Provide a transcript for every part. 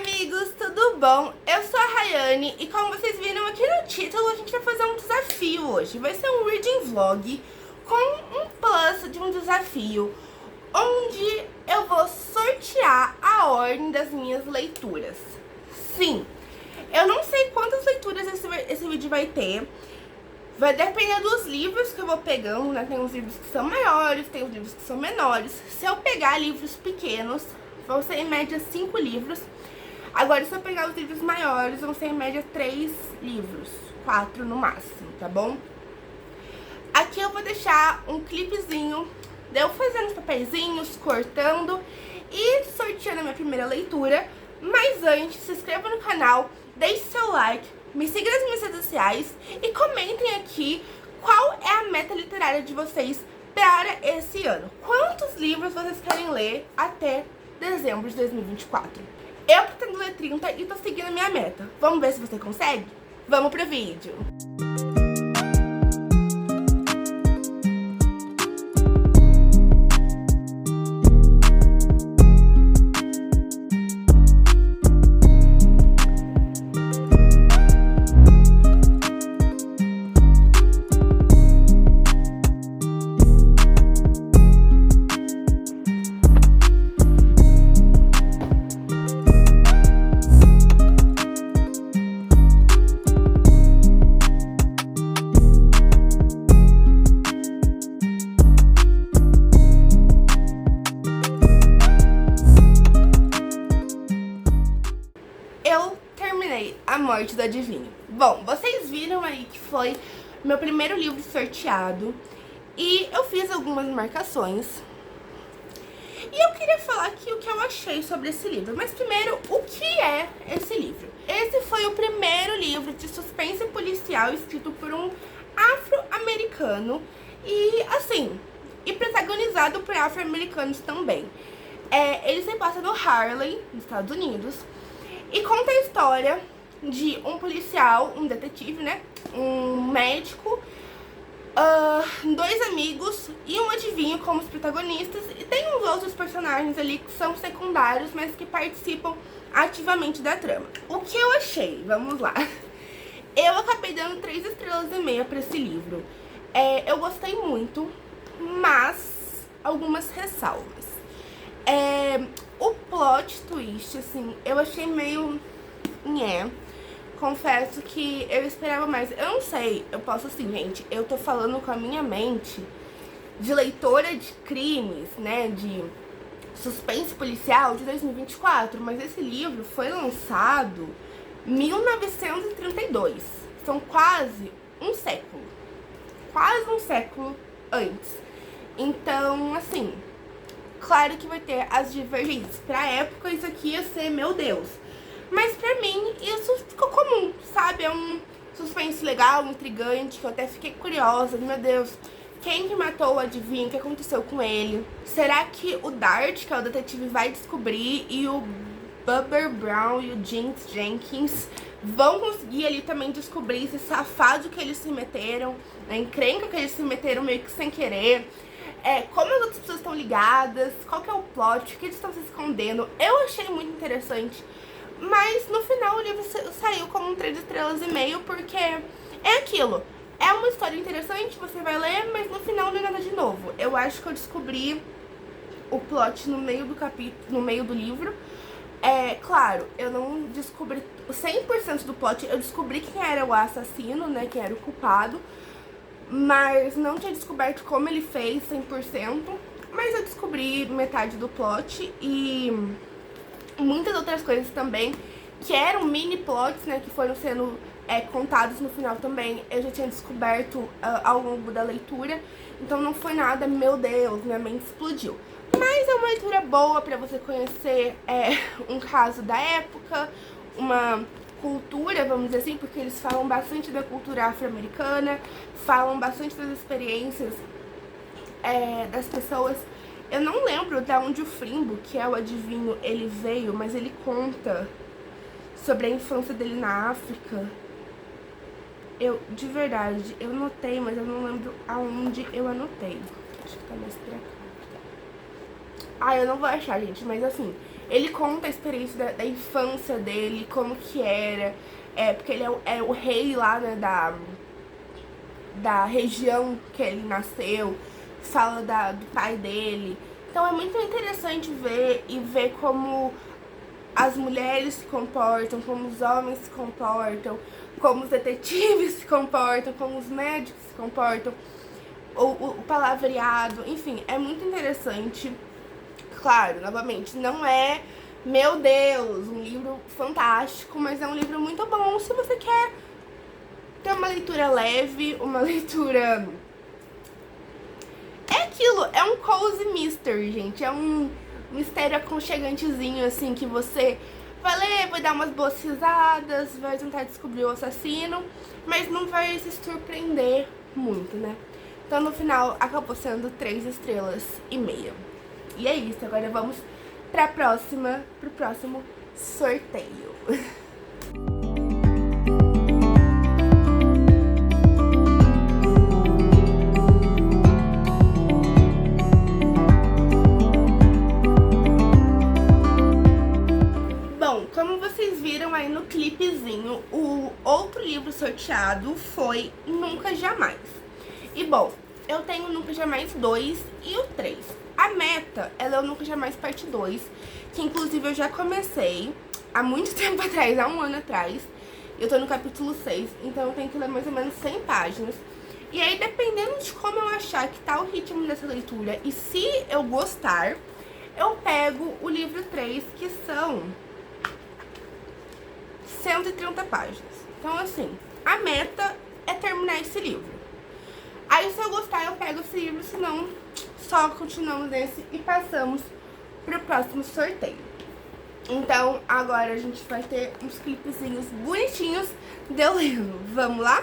amigos, tudo bom? Eu sou a Rayane e como vocês viram aqui no título, a gente vai fazer um desafio hoje. Vai ser um reading vlog com um plus de um desafio, onde eu vou sortear a ordem das minhas leituras. Sim, eu não sei quantas leituras esse vídeo vai ter. Vai depender dos livros que eu vou pegando, né? Tem uns livros que são maiores, tem uns livros que são menores. Se eu pegar livros pequenos, vão ser em média 5 livros. Agora, se eu pegar os livros maiores, vão ser em média 3 livros, 4 no máximo, tá bom? Aqui eu vou deixar um clipezinho de eu fazendo os papeizinhos, cortando e sorteando a minha primeira leitura. Mas antes, se inscreva no canal, deixe seu like, me siga nas minhas redes sociais e comentem aqui qual é a meta literária de vocês para esse ano. Quantos livros vocês querem ler até dezembro de 2024? Eu pretendo ler 30 e tô seguindo a minha meta. Vamos ver se você consegue? Vamos pro vídeo! A Morte do Adivinho. Bom, vocês viram aí que foi meu primeiro livro sorteado e eu fiz algumas marcações. E eu queria falar aqui o que eu achei sobre esse livro. Mas primeiro, o que é esse livro? Esse foi o primeiro livro de suspense policial escrito por um afro-americano e, assim, e protagonizado por afro-americanos também. Ele se passa no Harlem, nos Estados Unidos, e conta a história de um policial, um detetive, né? Um médico, 2 amigos e um adivinho como os protagonistas. E tem uns outros personagens ali que são secundários, mas que participam ativamente da trama. O que eu achei? Vamos lá. Eu acabei dando 3,5 estrelas pra esse livro. Eu gostei muito, mas algumas ressalvas. O plot twist, assim, eu achei meio... Confesso que eu esperava mais. Eu não sei, eu posso assim, gente, eu tô falando com a minha mente de leitora de crimes, né, de suspense policial de 2024, mas esse livro foi lançado em 1932. São quase um século antes. Então, assim, claro que vai ter as divergências. Pra época, isso aqui ia ser, meu Deus. Mas pra mim, isso ficou comum, sabe? É um suspense legal, intrigante, que eu até fiquei curiosa. Meu Deus, quem que matou o adivinho? O que aconteceu com ele? Será que o Dart, que é o detetive, vai descobrir? E o Bubber Brown e o Jinx Jenkins vão conseguir ali também descobrir esse safado que eles se meteram, a encrenca que eles se meteram meio que sem querer? Como as outras pessoas estão ligadas? Qual que é o plot? O que eles estão se escondendo? Eu achei muito interessante. Mas no final o livro saiu como um 3,5 estrelas, porque é aquilo. É uma história interessante, você vai ler, mas no final não é nada de novo. Eu acho que eu descobri o plot no meio do capítulo, no meio do livro. Claro, eu não descobri 100% do plot, eu descobri quem era o assassino, né, quem era o culpado. Mas não tinha descoberto como ele fez 100%. Mas eu descobri metade do plot e muitas outras coisas também, que eram mini plots, né, que foram sendo contados no final também, eu já tinha descoberto ao longo da leitura. Então não foi nada, meu Deus, minha mente explodiu. Mas é uma leitura boa pra você conhecer um caso da época, uma cultura, vamos dizer assim, porque eles falam bastante da cultura afro-americana, falam bastante das experiências das pessoas. Eu não lembro de onde o Frimbo, que é o adivinho, ele veio, mas ele conta sobre a infância dele na África. De verdade, eu anotei, mas eu não lembro aonde eu anotei. Acho que tá mais pra cá. Eu não vou achar, gente, mas assim, Ele conta a experiência da infância dele, como que era, porque ele é o rei lá, né, da região que ele nasceu, fala do pai dele. Então é muito interessante ver como as mulheres se comportam, como os homens se comportam, como os detetives se comportam, como os médicos se comportam, o palavreado, enfim, é muito interessante. Claro, novamente, não é, meu Deus, um livro fantástico, mas é um livro muito bom se você quer ter uma leitura leve, uma leitura... É aquilo, é um cozy mystery, gente, é um mistério aconchegantezinho, assim, que você vai ler, vai dar umas boas risadas, vai tentar descobrir o assassino, mas não vai se surpreender muito, né? Então, no final, acabou sendo 3 estrelas e meia. E é isso, agora vamos pro próximo sorteio. Bom, como vocês viram aí no clipezinho, o outro livro sorteado foi Nunca Jamais. E bom, eu tenho o Nunca Jamais 2 e o 3. A meta, ela é o Nunca Jamais parte 2, que inclusive eu já comecei há muito tempo atrás, há um ano atrás. Eu tô no capítulo 6, então eu tenho que ler mais ou menos 100 páginas. E aí, dependendo de como eu achar que tá o ritmo dessa leitura e se eu gostar, eu pego o livro 3, que são 130 páginas. Então, assim, a meta é terminar esse livro. Aí, se eu gostar, eu pego esse livro, senão só continuamos nesse e passamos pro próximo sorteio. Então, agora a gente vai ter uns clipezinhos bonitinhos de eu lendo. Vamos lá?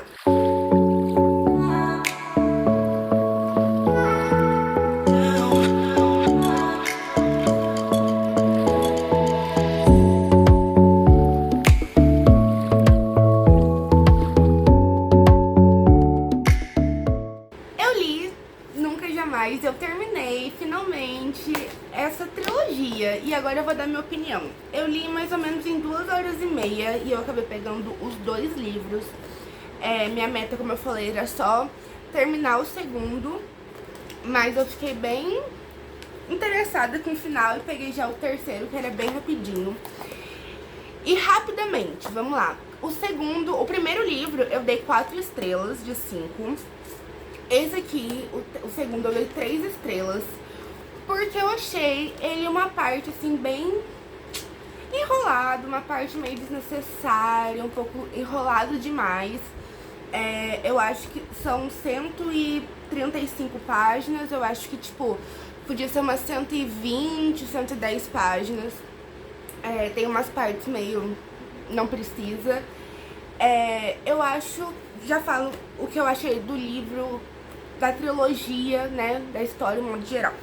Eu terminei, finalmente, essa trilogia. E agora eu vou dar minha opinião. Eu li mais ou menos em 2h30 e eu acabei pegando os 2 livros. Minha meta, como eu falei, era só terminar o segundo. Mas eu fiquei bem interessada com o final e peguei já o terceiro, que era bem rapidinho. E rapidamente, vamos lá. O primeiro livro eu dei 4 estrelas de 5. Esse aqui, o segundo, eu dei 3 estrelas, porque eu achei ele uma parte, assim, bem enrolado, uma parte meio desnecessária, um pouco enrolado demais. Eu acho que são 135 páginas, eu acho que, tipo, podia ser umas 120, 110 páginas. Tem umas partes meio não precisa. Eu acho, já falo o que eu achei do livro, da trilogia, né, da história, no modo geral.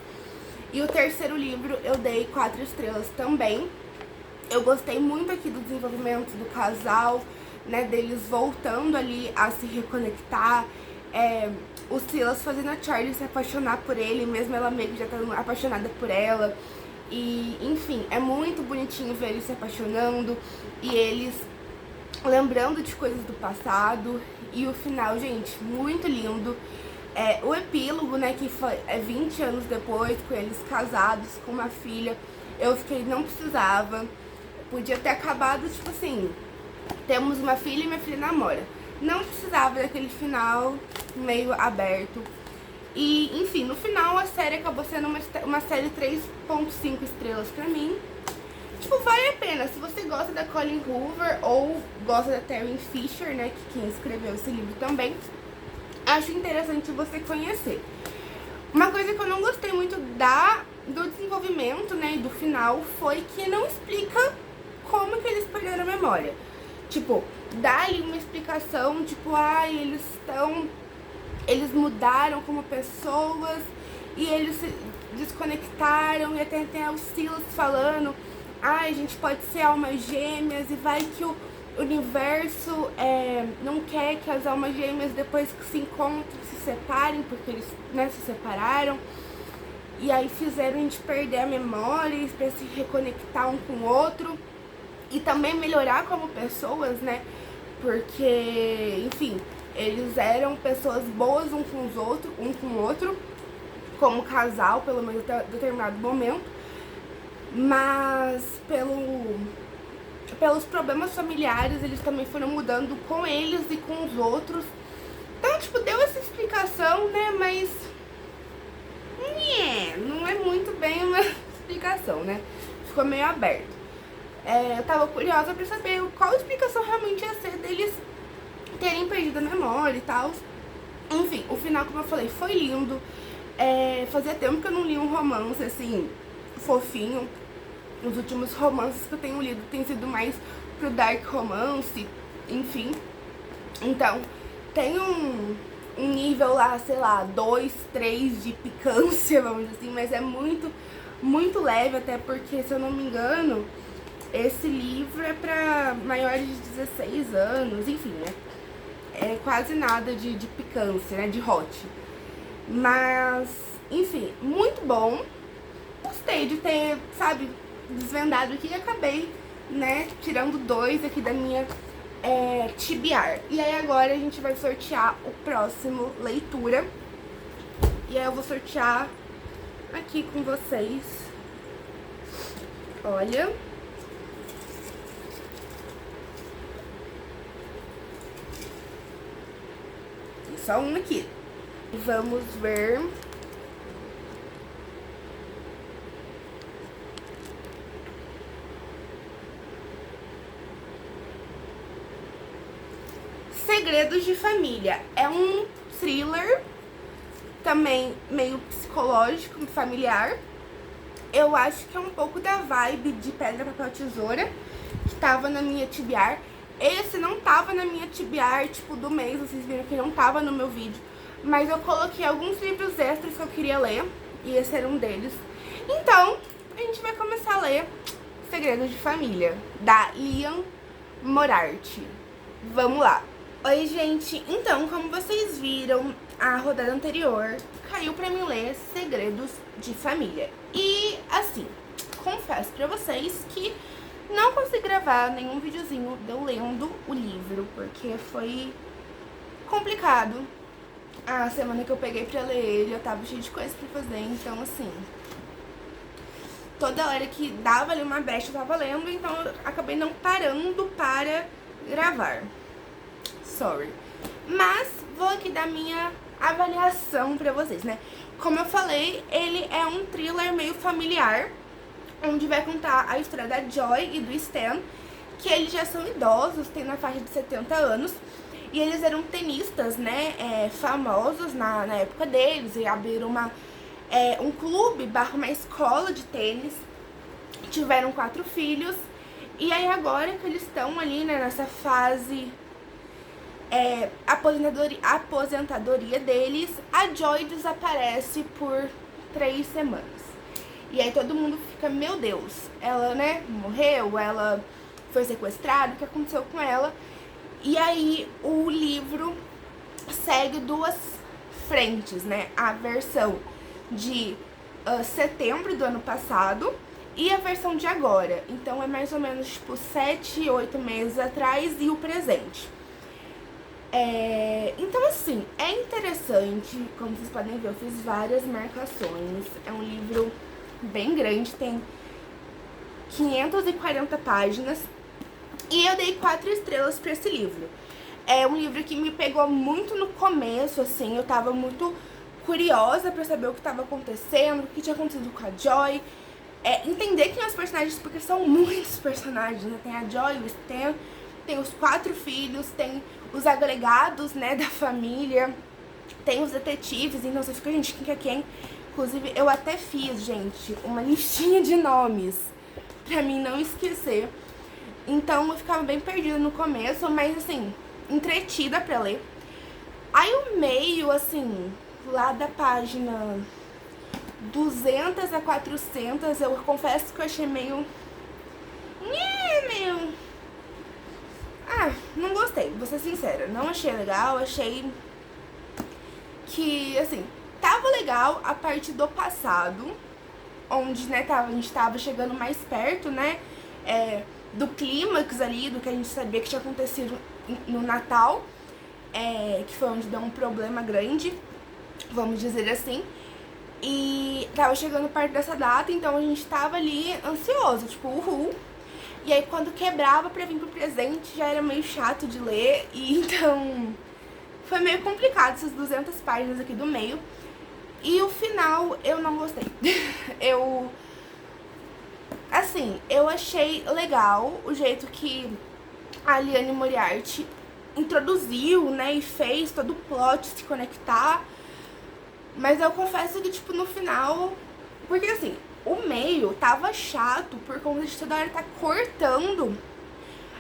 E o terceiro livro eu dei 4 estrelas também. Eu gostei muito aqui do desenvolvimento do casal, né, deles voltando ali a se reconectar. O Silas fazendo a Charlie se apaixonar por ele, mesmo ela meio que já tá apaixonada por ela. E, enfim, é muito bonitinho ver eles se apaixonando e eles lembrando de coisas do passado. E o final, gente, muito lindo. O epílogo, né, que foi 20 anos depois, com eles casados, com uma filha, eu fiquei, não precisava. Podia ter acabado, tipo assim, temos uma filha e minha filha namora. Não precisava daquele final meio aberto. E, enfim, no final a série acabou sendo uma série 3.5 estrelas pra mim. Tipo, vale a pena. Se você gosta da Colleen Hoover ou gosta da Tarryn Fisher, né, que quem escreveu esse livro também, acho interessante você conhecer. Uma coisa que eu não gostei muito do desenvolvimento, né, e do final, foi que não explica como que eles perderam a memória. Tipo, dá ali uma explicação, tipo, eles mudaram como pessoas e eles se desconectaram, e até tem o Silas falando, a gente pode ser almas gêmeas e vai que o universo não quer que as almas gêmeas, depois que se encontrem, se separem, porque eles, né, se separaram. E aí fizeram a gente perder a memória pra se reconectar um com o outro. E também melhorar como pessoas, né? Porque, enfim, eles eram pessoas boas um com os outros, um com o outro, como casal, pelo menos até determinado momento. Mas pelos problemas familiares, eles também foram mudando com eles e com os outros. Então, tipo, deu essa explicação, né? Mas não é muito bem uma explicação, né? Ficou meio aberto. Eu tava curiosa pra saber qual explicação realmente ia ser deles terem perdido a memória e tal. Enfim, o final, como eu falei, foi lindo. Fazia tempo que eu não li um romance, assim, fofinho. Os últimos romances que eu tenho lido tem sido mais pro dark romance, enfim. Então, tem um nível lá, sei lá, 2, 3 de picância, vamos dizer assim, mas é muito, muito leve, até porque, se eu não me engano, esse livro é pra maiores de 16 anos, enfim, né? É quase nada de picância, né? De hot. Mas, enfim, muito bom. Gostei de ter, sabe, desvendado aqui e acabei, né, tirando 2 aqui da minha TBR. E aí agora a gente vai sortear o próximo leitura. E aí eu vou sortear aqui com vocês. Olha. Só um aqui. Vamos ver. Segredos de Família. É um thriller, também meio psicológico, familiar. Eu acho que é um pouco da vibe de Pedra, Papel, Tesoura, que tava na minha TBR. Esse não tava na minha TBR, tipo, do mês, vocês viram que não tava no meu vídeo. Mas eu coloquei alguns livros extras que eu queria ler, e esse era um deles. Então, a gente vai começar a ler Segredos de Família, da Liane Moriarty. Vamos lá. Oi, gente. Então, como vocês viram, a rodada anterior caiu pra mim ler Segredos de Família. E, assim, confesso pra vocês que não consegui gravar nenhum videozinho de eu lendo o livro, porque foi complicado. A semana que eu peguei pra ler ele, eu tava cheia de coisas pra fazer, então assim, toda hora que dava ali uma brecha eu tava lendo, então eu acabei não parando para gravar. Sorry. Mas vou aqui dar minha avaliação pra vocês, né? Como eu falei, ele é um thriller meio familiar, onde vai contar a história da Joy e do Stan, que eles já são idosos, têm na faixa de 70 anos, e eles eram tenistas, né, famosos na época deles, e abriram um clube, uma escola de tênis, tiveram 4 filhos, e aí agora que eles estão ali, né, nessa fase aposentadoria deles, a Joy desaparece por 3 semanas. E aí todo mundo fica, meu Deus, ela, né, morreu, ela foi sequestrada, o que aconteceu com ela? E aí o livro segue 2 frentes, né? A versão de setembro do ano passado e a versão de agora. Então é mais ou menos tipo 7, 8 meses atrás e o presente. Então assim, é interessante, como vocês podem ver, eu fiz várias marcações. É um livro bem grande, tem 540 páginas. E eu dei 4 estrelas pra esse livro. É um livro que me pegou muito no começo, assim, eu tava muito curiosa pra saber o que tava acontecendo, o que tinha acontecido com a Joy. Entender quem são os personagens, porque são muitos personagens, né? Tem a Joy, o Stan, tem os 4 filhos, tem os agregados, né, da família, tem os detetives, então você fica, gente, quem que é quem? Inclusive, eu até fiz, gente, uma listinha de nomes pra mim não esquecer. Então, eu ficava bem perdida no começo, mas, assim, entretida pra ler. Aí, o meio, assim, lá da página 200 a 400, eu confesso que eu achei meio... não gostei, vou ser sincera. Não achei legal, achei que, assim, tava legal legal a parte do passado, onde, né, a gente tava chegando mais perto, né, do clímax ali, do que a gente sabia que tinha acontecido no Natal, que foi onde deu um problema grande, vamos dizer assim. E tava chegando perto dessa data, então a gente tava ali ansioso, tipo, uhul. E aí quando quebrava pra vir pro presente já era meio chato de ler, e então foi meio complicado essas 200 páginas aqui do meio. E o final eu não gostei. Eu achei legal o jeito que a Liane Moriarty introduziu, né, e fez todo o plot se conectar. Mas eu confesso que, tipo, no final... Porque, assim, o meio tava chato por conta de toda hora tá cortando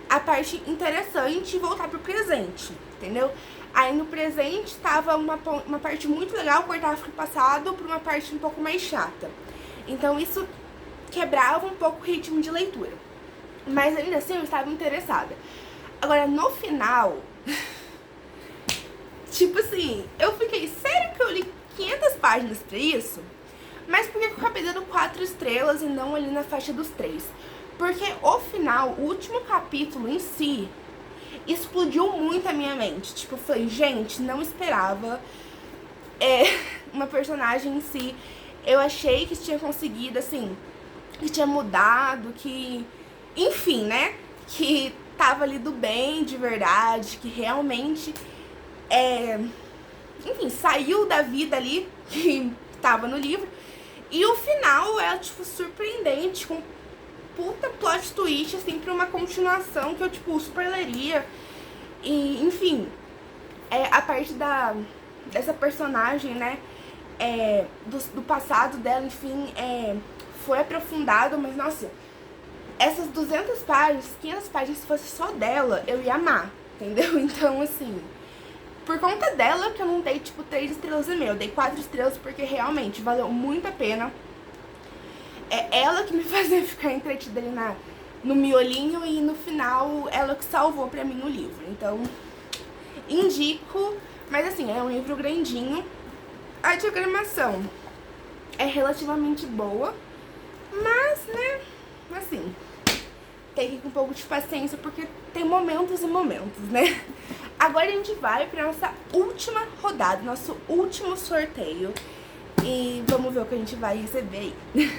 a parte interessante e voltar pro presente, entendeu? Aí no presente tava uma parte muito legal, cortava pro passado pra uma parte um pouco mais chata. Então isso quebrava um pouco o ritmo de leitura. Mas ainda assim eu estava interessada. Agora, no final... tipo assim, eu fiquei... Sério que eu li 500 páginas pra isso? Mas por que eu acabei dando 4 estrelas e não ali na faixa dos 3? Porque o final, o último capítulo em si, explodiu muito a minha mente. Tipo, eu falei, gente, não esperava uma personagem em si. Eu achei que tinha conseguido, assim, que tinha mudado, que... Enfim, né? Que tava ali do bem de verdade, que realmente... enfim, saiu da vida ali que tava no livro. E o final é, tipo, surpreendente, com puta plot twist, assim, pra uma continuação que eu, tipo, super leria. E, enfim, a parte dessa personagem, né, do passado dela, enfim, foi aprofundado, mas, nossa, essas 200 páginas, 500 páginas, se fosse só dela, eu ia amar, entendeu? Então, assim... Por conta dela que eu não dei, tipo, 3 estrelas e meia. Eu dei 4 estrelas porque realmente valeu muito a pena. É ela que me fazia ficar entretida ali no miolinho e no final ela que salvou pra mim o livro. Então, indico. Mas assim, é um livro grandinho. A diagramação é relativamente boa. Mas, né, assim... Tem que ir com um pouco de paciência, porque tem momentos e momentos, né? Agora a gente vai pra nossa última rodada, nosso último sorteio. E vamos ver o que a gente vai receber aí.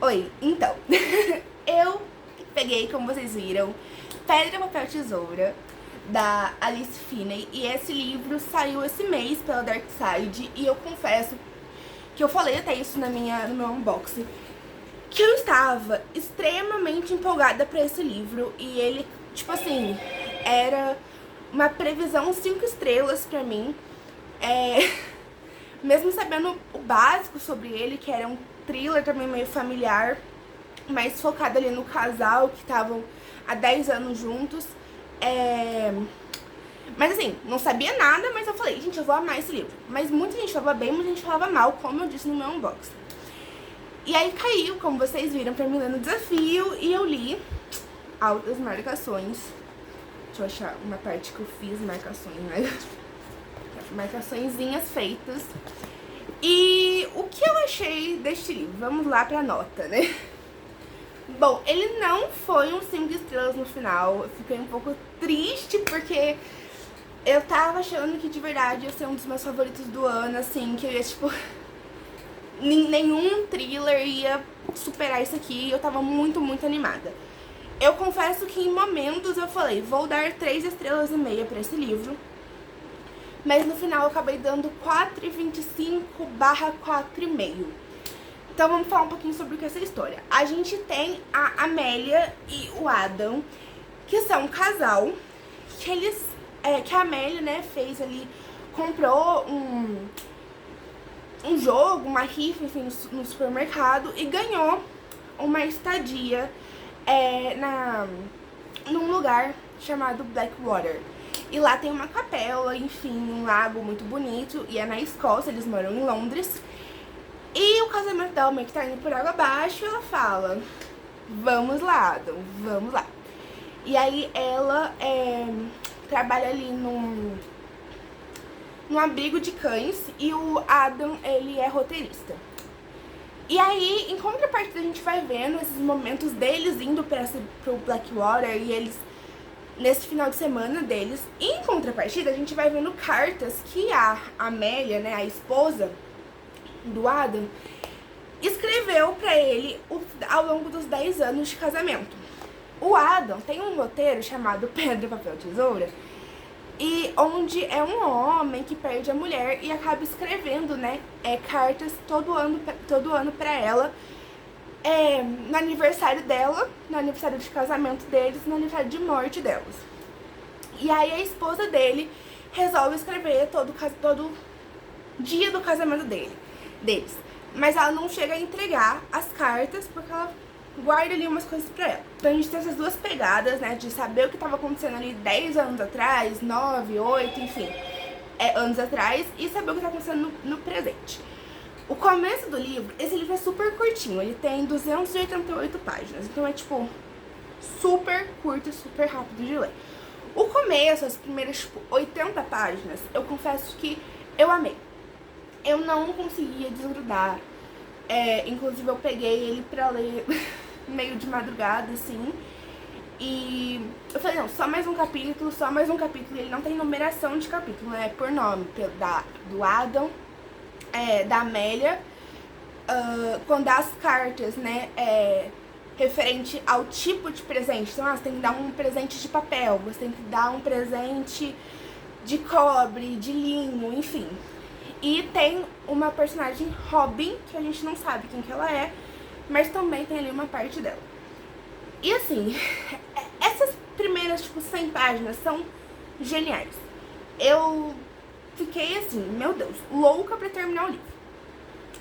Oi, então, eu peguei, como vocês viram, Pedra, Papel, Tesoura, da Alice Finney, e esse livro saiu esse mês pela Dark Side, e eu confesso que eu falei até isso no meu unboxing, que eu estava extremamente empolgada pra esse livro, e ele, tipo assim, era uma previsão 5 estrelas pra mim, mesmo sabendo o básico sobre ele, que era um thriller também meio familiar, mais focado ali no casal que estavam há 10 anos juntos. Mas assim, não sabia nada, mas eu falei, gente, eu vou amar esse livro. Mas muita gente falava bem, muita gente falava mal, como eu disse no meu unboxing. E aí caiu, como vocês viram, pra mim ler no desafio, e eu li altas marcações. Deixa eu achar uma parte que eu fiz marcações, né? Marcaçõezinhas feitas. E o que eu achei deste livro? Vamos lá pra nota, né? Bom, ele não foi um 5 estrelas no final. Eu fiquei um pouco triste porque eu tava achando que de verdade ia ser um dos meus favoritos do ano, assim, que eu ia, tipo... nenhum thriller ia superar isso aqui. Eu tava muito, muito animada. Eu confesso que em momentos eu falei, vou dar 3 estrelas e meia pra esse livro. Mas no final eu acabei dando 4,25/4,5. Então vamos falar um pouquinho sobre o que é essa história. A gente tem a Amélia e o Adam, que são um casal, que que a Amélia, né, fez ali, comprou um jogo, uma rifa, enfim, no supermercado, e ganhou uma estadia num lugar chamado Blackwater. E lá tem uma capela, enfim, um lago muito bonito. E é na Escócia, eles moram em Londres. E o casamento dela meio que tá indo por água abaixo. E ela fala, vamos lá, Adam, vamos lá. E aí ela trabalha ali num abrigo de cães. E o Adam, ele é roteirista. E aí, em contrapartida, a gente vai vendo esses momentos deles indo pro Blackwater. E eles, nesse final de semana deles. E em contrapartida, a gente vai vendo cartas que a Amélia, né, a esposa do Adam, escreveu pra ele ao longo dos 10 anos de casamento. O Adam tem um roteiro chamado Pedra, Papel, Tesoura, e onde é um homem que perde a mulher e acaba escrevendo, né, cartas todo ano pra ela, no aniversário dela, no aniversário de casamento deles, no aniversário de morte delas. E aí a esposa dele resolve escrever todo dia do casamento deles. Mas ela não chega a entregar as cartas porque ela guarda ali umas coisas pra ela. Então a gente tem essas duas pegadas, né, de saber o que estava acontecendo ali 10 anos atrás, 9, 8, enfim, anos atrás, e saber o que está acontecendo no presente. O começo do livro, esse livro é super curtinho, ele tem 288 páginas, então é tipo super curto e super rápido de ler. O começo, as primeiras tipo 80 páginas, eu confesso que eu amei. Eu não conseguia desgrudar, inclusive eu peguei ele pra ler meio de madrugada, assim, e eu falei, não, só mais um capítulo, ele não tem numeração de capítulo, né, por nome, do Adam, da Amélia, quando as cartas, né, referente ao tipo de presente, então, você tem que dar um presente de papel, você tem que dar um presente de cobre, de linho, enfim. E tem uma personagem, Robin, que a gente não sabe quem que ela é, mas também tem ali uma parte dela. E assim, essas primeiras, tipo, 100 páginas são geniais. Eu fiquei assim, meu Deus, louca pra terminar o livro.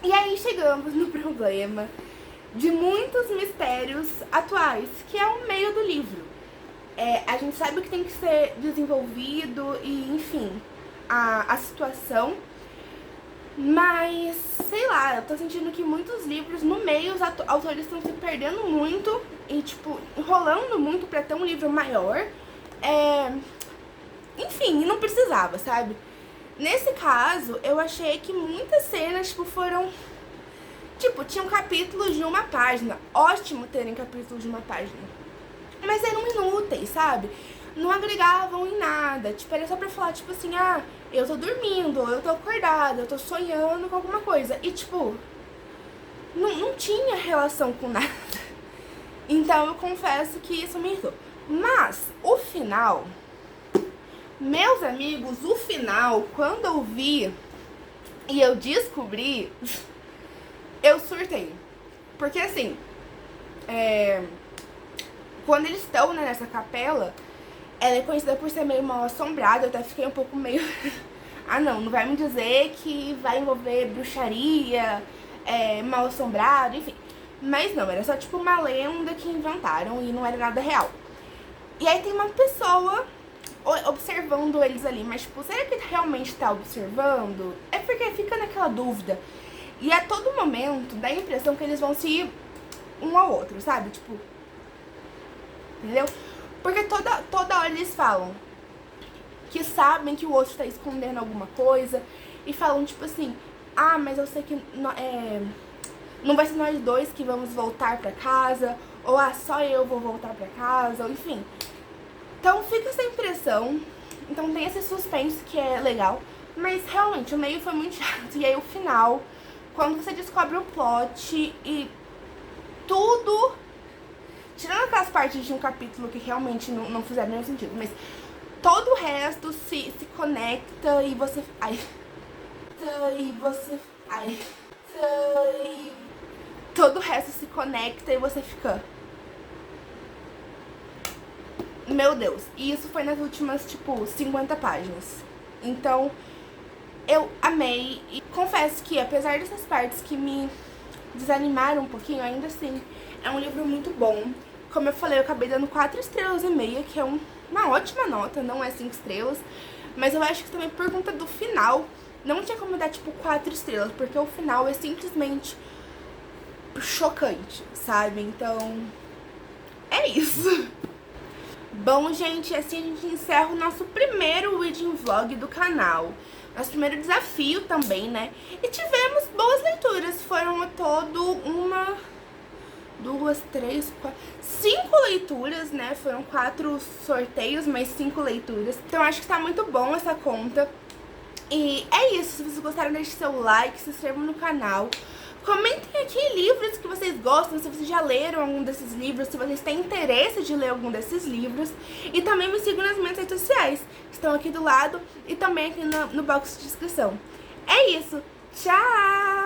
E aí chegamos no problema de muitos mistérios atuais, que é o meio do livro. A gente sabe que tem que ser desenvolvido e, enfim, a situação. Mas, sei lá, eu tô sentindo que muitos livros, no meio, os autores estão se perdendo muito e, tipo, enrolando muito pra ter um livro maior. Enfim, não precisava, sabe? Nesse caso, eu achei que muitas cenas, tipo, foram... Tipo, tinham capítulos de uma página. Ótimo terem capítulos de uma página. Mas eram inúteis, sabe? Não agregavam em nada. Tipo, era só pra falar, tipo assim, eu tô dormindo, eu tô acordada, eu tô sonhando com alguma coisa. E, tipo, não tinha relação com nada. Então, eu confesso que isso me irritou. Mas, o final... Meus amigos, o final, quando eu vi e eu descobri, eu surtei. Porque, assim, quando eles estão, né, nessa capela, ela é conhecida por ser meio mal assombrada. Eu até fiquei um pouco meio... não vai me dizer que vai envolver bruxaria, mal assombrado, enfim. Mas não, era só tipo uma lenda que inventaram e não era nada real. E aí tem uma pessoa observando eles ali, mas tipo, será que realmente tá observando? É porque fica naquela dúvida. E a todo momento dá a impressão que eles vão se ir um ao outro, sabe? Tipo, entendeu? Porque toda hora eles falam que sabem que o outro tá escondendo alguma coisa. E falam tipo assim, mas eu sei que não vai ser nós dois que vamos voltar pra casa. Ou só eu vou voltar pra casa, ou, enfim. Então fica essa impressão. Então tem esse suspense que é legal. Mas realmente o meio foi muito chato. E aí o final, quando você descobre o plot e tudo, tirando aquelas partes de um capítulo que realmente não fizeram nenhum sentido, mas todo o resto se conecta e você... Todo o resto se conecta e você fica... Meu Deus. E isso foi nas últimas, tipo, 50 páginas. Então, eu amei. E confesso que, apesar dessas partes que me desanimaram um pouquinho, ainda assim, é um livro muito bom. Como eu falei, eu acabei dando 4,5 estrelas, que é uma ótima nota, não é 5 estrelas. Mas eu acho que também por conta do final, não tinha como dar tipo 4 estrelas, porque o final é simplesmente chocante, sabe? Então, é isso. Bom, gente, assim a gente encerra o nosso primeiro reading vlog do canal. Nosso primeiro desafio também, né? E tivemos boas leituras. Foram ao todo 5 leituras, né? Foram 4 sorteios, mas 5 leituras. Então acho que tá muito bom essa conta. E é isso. Se vocês gostaram, deixe seu like, se inscrevam no canal. Comentem aqui livros que vocês gostam, se vocês já leram algum desses livros, se vocês têm interesse de ler algum desses livros. E também me sigam nas minhas redes sociais, que estão aqui do lado e também aqui no box de descrição. É isso, tchau!